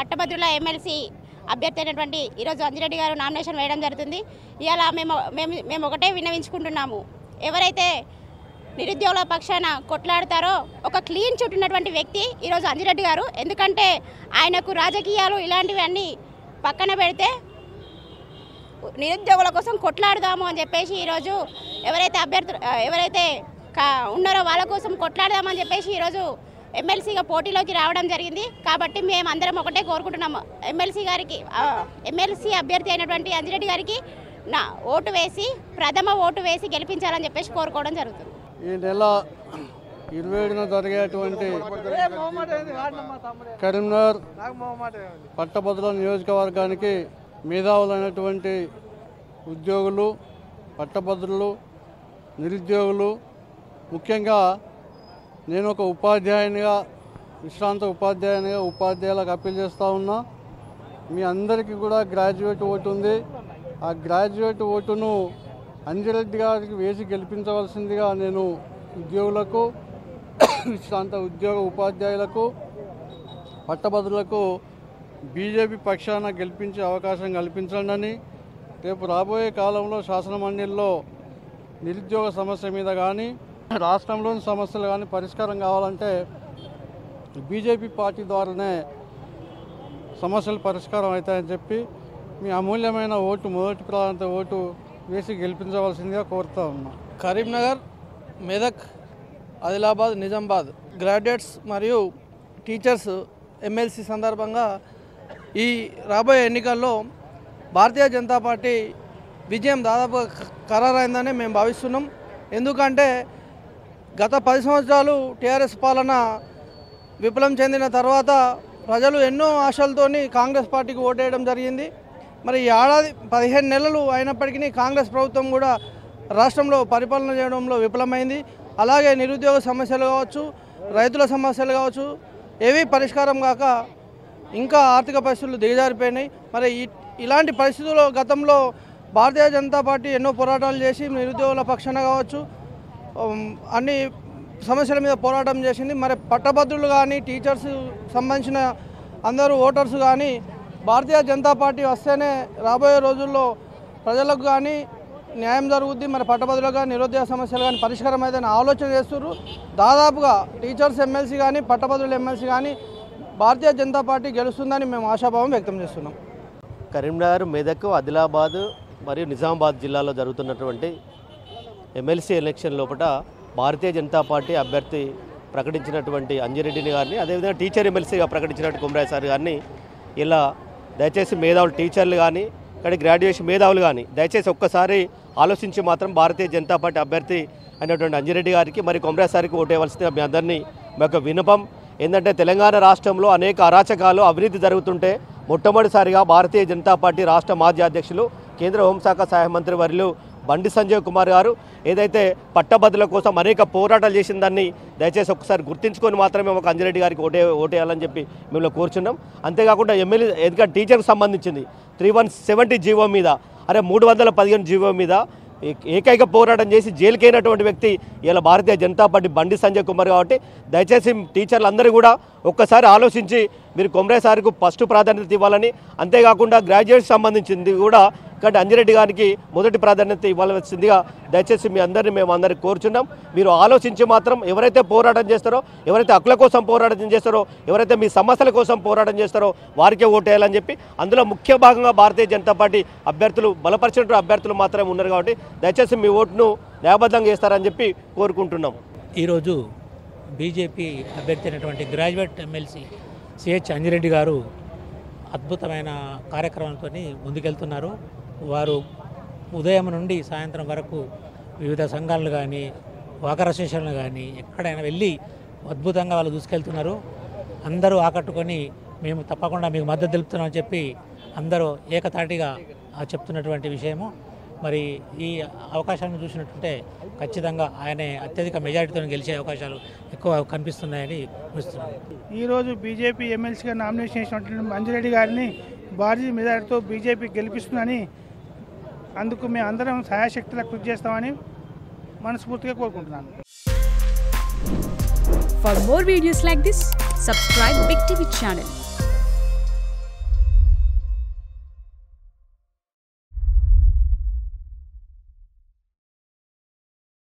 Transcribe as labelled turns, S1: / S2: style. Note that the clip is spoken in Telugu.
S1: పట్టభద్రుల ఎమ్మెల్సీ అభ్యర్థి అయినటువంటి ఈరోజు అంజిరెడ్డి గారు నామినేషన్ వేయడం జరుగుతుంది. ఇలా మేము ఒకటే విన్నవించుకుంటున్నాము, ఎవరైతే నిరుద్యోగుల పక్షాన కొట్లాడతారో ఒక క్లీన్ చుట్ ఉన్నటువంటి వ్యక్తి ఈరోజు అంజిరెడ్డి గారు. ఎందుకంటే ఆయనకు రాజకీయాలు ఇలాంటివన్నీ పక్కన పెడితే నిరుద్యోగుల కోసం కొట్లాడదాము అని చెప్పేసి ఈరోజు ఎవరైతే ఉన్నారో వాళ్ళ కోసం కొట్లాడదామని చెప్పేసి ఈరోజు ఎమ్మెల్సీగా పోటీలోకి రావడం జరిగింది. కాబట్టి మేము అందరం ఒకటే కోరుకుంటున్నాము, ఎమ్మెల్సీ అభ్యర్థి అయినటువంటి అంజిరెడ్డి గారికి ప్రథమ ఓటు వేసి గెలిపించాలని చెప్పేసి కోరుకోవడం జరుగుతుంది.
S2: ఈ నెల 27న జరిగేటువంటి కరీంనగర్ పట్టభద్రుల నియోజకవర్గానికి మేధావులైనటువంటి ఉద్యోగులు, పట్టభద్రులు, నిరుద్యోగులు, ముఖ్యంగా నేను ఒక ఉపాధ్యాయునిగా, విశ్రాంత ఉపాధ్యాయులకు అప్పీల్ చేస్తూ ఉన్నా. మీ అందరికీ కూడా గ్రాడ్యుయేట్ ఓటు ఉంది. ఆ గ్రాడ్యుయేట్ ఓటును అంజిరెడ్డి గారికి వేసి గెలిపించవలసిందిగా నేను ఉద్యోగులకు, విశ్రాంత ఉపాధ్యాయులకు, పట్టభద్రులకు బీజేపీ పక్షాన గెలిపించే అవకాశం కల్పించండి. రేపు రాబోయే కాలంలో శాసనమండలిలో నిరుద్యోగ సమస్య మీద కానీ రాష్ట్రంలోని సమస్యలు కానీ పరిష్కారం కావాలంటే బీజేపీ పార్టీ ద్వారానే సమస్యలు పరిష్కారం అవుతాయని చెప్పి మీ అమూల్యమైన ఓటు, మొదటి ప్రాంత ఓటు వేసి గెలిపించవలసిందిగా కోరుతా ఉన్నా.
S3: కరీంనగర్, మెదక్, ఆదిలాబాద్, నిజామాబాద్ గ్రాడ్యుయేట్స్ మరియు టీచర్స్ ఎమ్మెల్సీ సందర్భంగా ఈ రాబోయే ఎన్నికల్లో భారతీయ జనతా పార్టీ విజయం దాదాపుగా ఖరారైందని మేము భావిస్తున్నాం. ఎందుకంటే గత 10 సంవత్సరాలు టీఆర్ఎస్ పాలన విఫలం చెందిన తర్వాత ప్రజలు ఎన్నో ఆశలతోని కాంగ్రెస్ పార్టీకి ఓటేయడం జరిగింది. మరి ఈ ఏడాది 15 నెలలు అయినప్పటికీ కాంగ్రెస్ ప్రభుత్వం కూడా రాష్ట్రంలో పరిపాలన చేయడంలో విఫలమైంది. అలాగే నిరుద్యోగ సమస్యలు కావచ్చు, రైతుల సమస్యలు కావచ్చు, ఏవి పరిష్కారం కాక ఇంకా ఆర్థిక పరిస్థితులు దిగజారిపోయినాయి. మరి ఇలాంటి పరిస్థితుల్లో గతంలో భారతీయ జనతా పార్టీ ఎన్నో పోరాటాలు చేసి నిరుద్యోగుల పక్షాన కావచ్చు అన్ని సమస్యల మీద పోరాటం చేసింది. మరి పట్టభద్రులు కానీ, టీచర్స్ సంబంధించిన అందరూ ఓటర్స్ కానీ భారతీయ జనతా పార్టీ వస్తేనే రాబోయే రోజుల్లో ప్రజలకు కానీ న్యాయం జరుగుద్ది, మరి పట్టభద్రులుగా నిరుద్యోగ సమస్యలు కానీ పరిష్కారం అయితేనే ఆలోచన చేస్తున్నారు. దాదాపుగా టీచర్స్ ఎమ్మెల్సీ కానీ, పట్టభద్రుల ఎమ్మెల్సీ కానీ భారతీయ జనతా పార్టీ గెలుస్తుందని మేము ఆశాభావం వ్యక్తం చేస్తున్నాం.
S4: కరీంనగర్, మెదక్, ఆదిలాబాద్ మరియు నిజామాబాద్ జిల్లాలో జరుగుతున్నటువంటి ఎమ్మెల్సీ ఎలక్షన్ లోపల భారతీయ జనతా పార్టీ అభ్యర్థి ప్రకటించినటువంటి అంజిరెడ్డిని గారిని, అదేవిధంగా టీచర్ ఎమ్మెల్సీగా ప్రకటించినటువంటి కుమరాయ్ సార్ గారిని ఇలా దయచేసి మేధావులు, టీచర్లు కానీ ఇక్కడ గ్రాడ్యుయేషన్ మేధావులు కానీ దయచేసి ఒక్కసారి ఆలోచించి మాత్రం భారతీయ జనతా పార్టీ అభ్యర్థి అయినటువంటి అంజిరెడ్డి గారికి మరి కుమరాయ్ సార్కి ఓటేయవలసిందిగా మీ అందరినీ మా యొక్క విన్నపం. ఏంటంటే తెలంగాణ రాష్ట్రంలో అనేక అరాచకాలు, అవినీతి జరుగుతుంటే మొట్టమొదటిసారిగా భారతీయ జనతా పార్టీ రాష్ట్ర మాజీ అధ్యక్షులు, కేంద్ర హోంశాఖ సహాయ మంత్రి వర్యులు బండి సంజయ్ కుమార్ గారు ఏదైతే పట్టభద్రుల కోసం అనేక పోరాటాలు చేసిన దాన్ని దయచేసి ఒకసారి గుర్తించుకొని మాత్రమే ఒక అంజిరెడ్డి గారికి ఓటేయాలని చెప్పి మిమ్మల్ని కోరుచున్నాం. అంతేకాకుండా ఎమ్మెల్యే ఎందుకంటే టీచర్కి సంబంధించింది 3170 జీవో మీద, 315 జీవో మీద ఏకైక పోరాటం చేసి జైలుకైనటువంటి వ్యక్తి ఇలా భారతీయ జనతా పార్టీ బండి సంజయ్ కుమార్. కాబట్టి దయచేసి టీచర్లు అందరూ కూడా ఒక్కసారి ఆలోచించి మీరు కుమరాయ్ సార్కు ఫస్ట్ ప్రాధాన్యత ఇవ్వాలని, అంతేకాకుండా గ్రాడ్యుయేట్స్ సంబంధించింది కూడా కాబట్టి అంజిరెడ్డి గారికి మొదటి ప్రాధాన్యత ఇవ్వాల్సిందిగా దయచేసి మీ అందరినీ మేము అందరికీ కోరుచున్నాం. మీరు ఆలోచించి మాత్రం ఎవరైతే పోరాటం చేస్తారో, ఎవరైతే హక్కుల కోసం పోరాటం చేస్తారో, ఎవరైతే మీ సమస్యల కోసం పోరాటం చేస్తారో వారికే ఓటేయాలని చెప్పి, అందులో ముఖ్య భాగంగా భారతీయ జనతా పార్టీ అభ్యర్థులు బలపరిచినటువంటి అభ్యర్థులు మాత్రమే ఉన్నారు. కాబట్టి దయచేసి మీ ఓటును న్యాయబద్ధంగా చేస్తారని చెప్పి కోరుకుంటున్నాం.
S5: ఈరోజు బీజేపీ అభ్యర్థి అయినటువంటి గ్రాడ్యుయేట్ ఎమ్మెల్సీ సిహెచ్ అంజిరెడ్డి గారు అద్భుతమైన కార్యక్రమంతో ముందుకెళ్తున్నారు. వారు ఉదయం నుండి సాయంత్రం వరకు వివిధ సంఘాలను కానీ, వాకర్ అసోసియేషన్లు కానీ ఎక్కడైనా వెళ్ళి అద్భుతంగా వాళ్ళు దూసుకెళ్తున్నారు. అందరూ ఆకట్టుకొని మేము తప్పకుండా మీకు మద్దతు తెలుపుతున్నామని చెప్పి అందరూ ఏకతాటిగా చెప్తున్నటువంటి విషయము. మరి ఈ అవకాశాన్ని చూసినట్టుంటే ఖచ్చితంగా ఆయనే అత్యధిక మెజారిటీతో గెలిచే అవకాశాలు ఎక్కువ కనిపిస్తున్నాయని భావిస్తున్నాను.
S6: ఈరోజు బీజేపీ ఎమ్మెల్సీగా నామినేషన్ చేసినటువంటి అంజిరెడ్డి గారిని భారీ మెజారిటీతో బీజేపీ గెలిపిస్తుందని, అందుకు మేము అందరం సహాయశక్తులా కృషి చేస్తామని మనస్ఫూర్తిగా కోరుకుంటున్నాను.
S7: For more videos like this, subscribe Big TV channel.